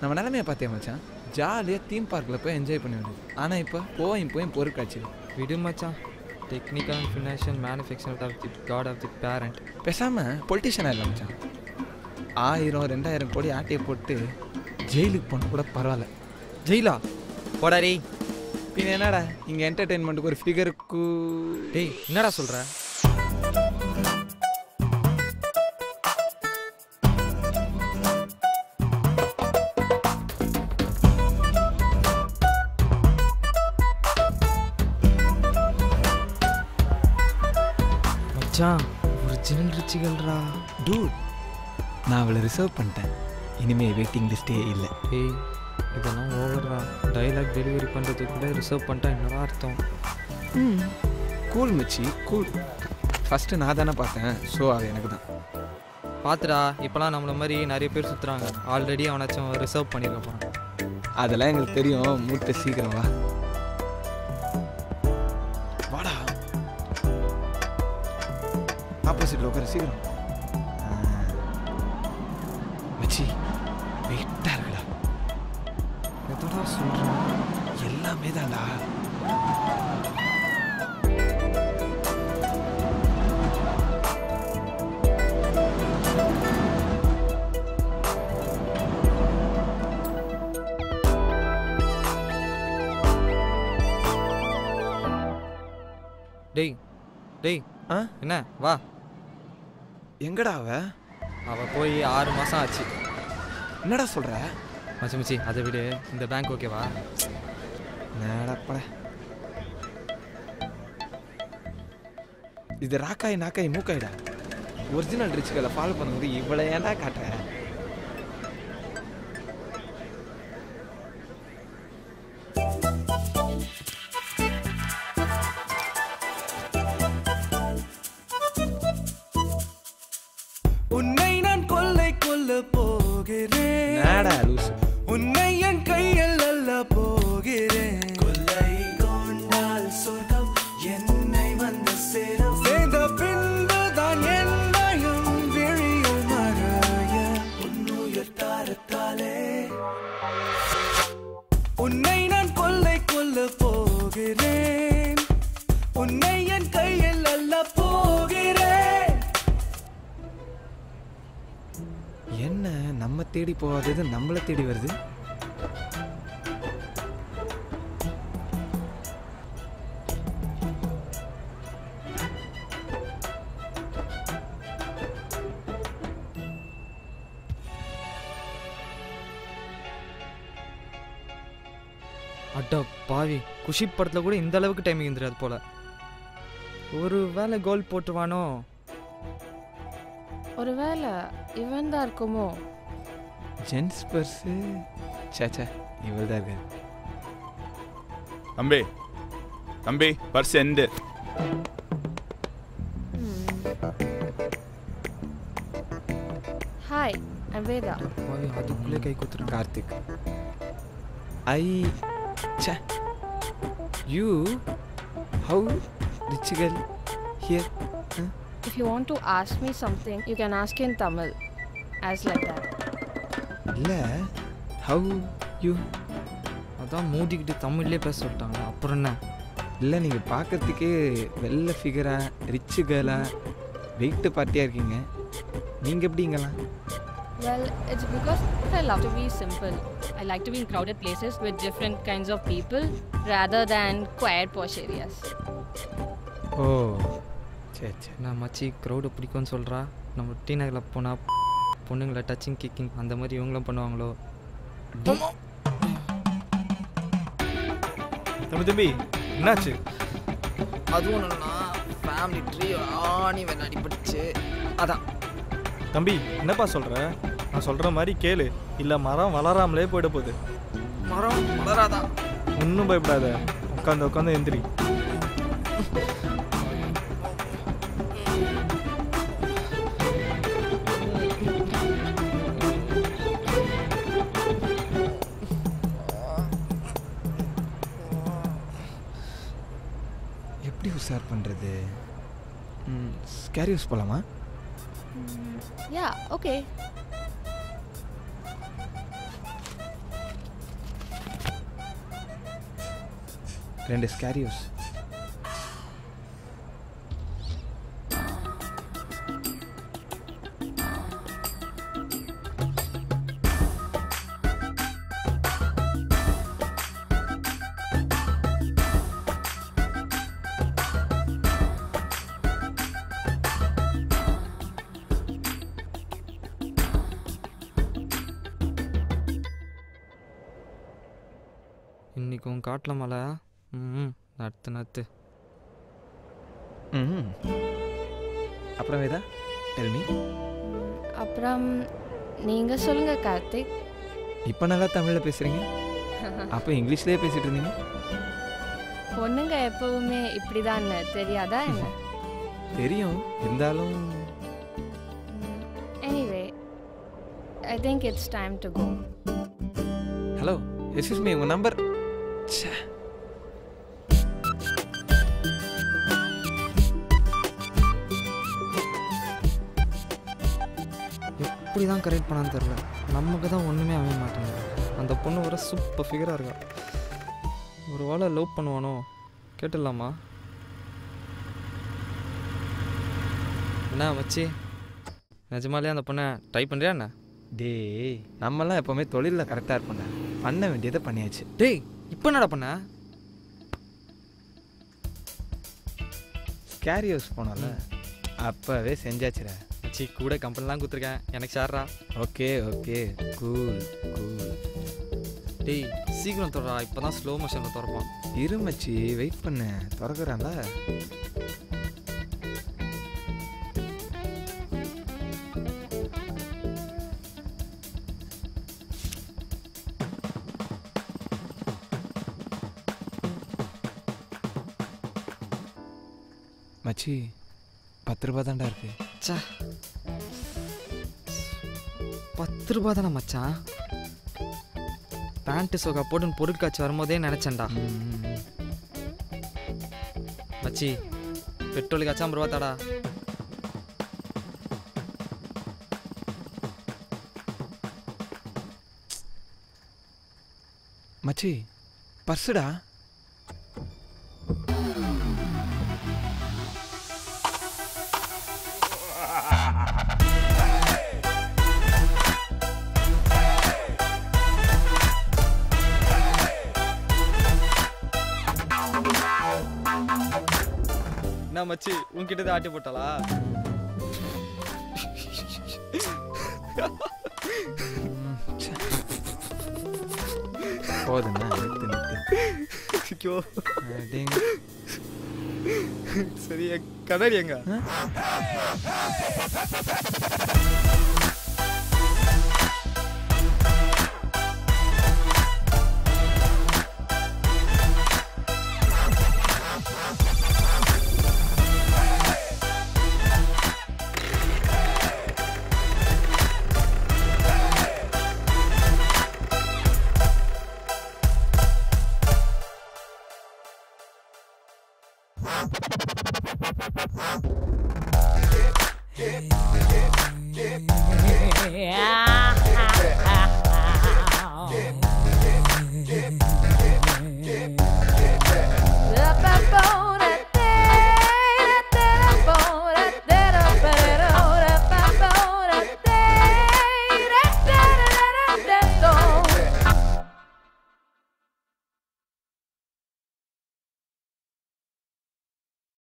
நம்ம நிலைமையை பார்த்தியா மச்சான், ஜாலியாக தீம் பார்க்கில் போய் என்ஜாய் பண்ணுவேன். ஆனால் இப்போ போய் பொருட்காட்சி விடு மச்சான். Technical and financial manufacturer of the god of the parent. பேசாமல் பொலிட்டிஷியனாக இல்லை மச்சான். 1000-2000 கோடி ஆட்டையை போட்டு ஜெயிலுக்கு போன கூட பரவாயில்ல. ஜெயிலா போடாரி. பின்ன என்னடா இங்கே என்டர்டெயின்மெண்ட்டுக்கு ஒரு ஃபிகருக்கு. டேய் என்னடா சொல்கிற? மச்சான் ஒரிஜினல் ரிச்சிகள்ரா. டூட், நான் அவளை ரிசர்வ் பண்ணிட்டேன். இனிமேல் வெயிட்டிங் லிஸ்ட்டே இல்லை. ஏய் இதெல்லாம் ஓவர்ரா. டைலாக் டெலிவரி பண்ணுறதுக்கு கூட ரிசர்வ் பண்ணிட்டா என்னடா அர்த்தம்? கூல் மச்சி கூல். ஃபஸ்ட்டு நான் தானே பார்த்தேன், ஸோ அது எனக்கு தான். பார்த்துடா இப்போலாம் நம்மள மாதிரி நிறைய பேர் சுற்றுறாங்க. Already அவனாச்சும் reserve பண்ணியிருக்கப்பான். அதெல்லாம் எங்களுக்கு தெரியும். மூட்டை சீக்கிரம் வா. வாடா ஆப்போசிட்டில் உட்கார சீக்கிரம். மச்சி வெயிட்டாக இருக்குடா. எதோடா சொல்கிறேன்? எல்லாமே தான்டா. டேய் டேய் என்ன வா. எங்கடா அவள் போய் 6 மாதம் ஆச்சு. என்னடா சொல்கிற? மச்சி அதை விடு. இந்த பேங்க் ஓகேவா? நேடப்பட இது ராக்காய் நாக்காய் மூக்காயிடா. ஒரிஜினல் ரிச்சுகளை ஃபாலோ பண்ணும்போது இவ்வளோ ஏன்டா காட்டுற? உன்னை நான் கொல்ல போகிறேன். நாடா லூசு. உன்னை என் கையில் அல்ல போகிறேன். கொல்லை கொண்டால் சொர்க்கம் என்னை வந்து சேரும். சேர்ந்த பின்பு தான் என்னையும் விழியும் மறைய உன்னுயிர் தாரத்தாலே. உன்னை நான் கொல்ல போகிறேன். உன்னை என் கையில் அல்ல போகிறேன். என்ன நம்ம தேடி போகாதது நம்மளை தேடி வருது? அட்டா பாவி, குஷி படத்தில் கூட இந்த அளவுக்கு டைமிங் இருந்துடாது போல. ஒரு வேளை கோல் போட்டுருவானோ? ஒரு வேளை இவன் தான் இருக்குமோ? ஜென்ஸ் பர்ஸு சேச்சா இவள் தான் இருக்காது. தம்பி பர்ஸ் எண்டு. Hi, I'm Veda. பாவி அதுக்குள்ளே கை குத்துறான். Karthik. Cha, you, how rich girl here? Huh? If you want to ask me something, you can ask in Tamil, as like that. இல்லை, how you? அதான் மூடிக்கிட்டு தமிழ்லேயே பேச சொல்லிட்டாங்க. அப்புறம் என்ன? இல்லை, நீங்கள் பார்க்கறதுக்கே வெள்ளை ஃபிகராக ரிச்சு கேர்ளாக வெயிட்டு பார்ட்டியாக இருக்கீங்க. நீங்கள் எப்படிங்கலாம்? Well, it's because I love to be simple. I like to be in crowded places with different kinds of people rather than quiet posh areas. ஓ சரி சரி. நான் மச்சி க்ரௌடு பிடிக்கும்னு சொல்கிறா. நம்ம டி நகரில் போனால் பொண்ணுங்களை டச்சிங் கிக்கிங் அந்த மாதிரி இவங்களும் பண்ணுவாங்களோ? தம்பி என்னாச்சு? அதுவும் ஒன்றுனா ஃபேமிலி ட்ரீ ஆணி விளையாடி படிச்சு அதான். தம்பி என்னப்பா சொல்கிற? நான் சொல்கிற மாதிரி கேளு, இல்லை மரம் வளராமலே போயிட போகுது. மரம் வளராதா? ஒன்றும் பயப்படாத, உட்காந்து எந்திரி. எப்படி உஷார் பண்ணுறது? ஸ்கேரி யூஸ் போகலாமா? Yeah, okay. 2 ஸ்கேரியோஸ். இன்னைக்கு உன் காட்டில் மழை. நத்து அப்புறம் வேதா டெல் மீ. அப்புறம் நீங்கள் சொல்லுங்கள் கார்த்திக். இப்போ நல்லா தமிழில் பேசுகிறீங்க, அப்போ இங்கிலீஷ்லேயே பேசிகிட்டு இருந்தீங்க. பொண்ணுங்க எப்பவுமே இப்படி தான் தெரியாதா என்ன? தெரியும், இருந்தாலும் anyway I think it's time to go. Hello, excuse me, உங்கள் நம்பர். எப்படி தான் கரெக்ட் பண்ணான்னு தெரில. நமக்கு தான் ஒன்றுமே அமைய மாட்டேங்குது. அந்த பொண்ணு வர சூப்பர் ஃபிகராக இருக்கா. ஒரு வேளை லவ் பண்ணுவானோ? கேட்டுடலாமா? என்ன மச்சி, நிஜமாலே அந்த பொண்ணை ட்ரை பண்ணுறியா என்ன? டேய், நம்மலாம் எப்போவுமே தொழிலில் கரெக்டாக இருப்போம்டா. பண்ண வேண்டியதை பண்ணியாச்சு. டேய், இப்போ என்னடா பண்ண? ஸ்கேரியோஸ் போனோம்ல, அப்போவே செஞ்சாச்சுடா. மச்சி கூட கம்பெனிலாம் கொடுத்துருக்கேன், எனக்கு ஷேர்ரா. Okay okay, cool cool. டேய் சீக்கிரம் தொடரா, இப்போ தான் ஸ்லோ மோஷனில் திறப்பான். இரு மச்சி, வெயிட் பண்ண, திறக்கிறான்ல. மச்சி 10 ரூபா தான்டா இருக்கு. சா, 10 ரூபா தானே மச்சான்? பேண்ட்டு சோகா போட்டுன்னு பொருட்காட்சி வரும்போதே நினச்சேன்டா. மச்சி, பெட்ரோலுக்கு 50 ரூபா தாடா. மச்சி, பர்சுடா. என்ன மச்சி, உன்கிட்ட தான் ஆட்டி போட்டாளா? போதுண்ணா, நிறுத்து நிறுத்து. சரி, கண்ணாடி எங்க?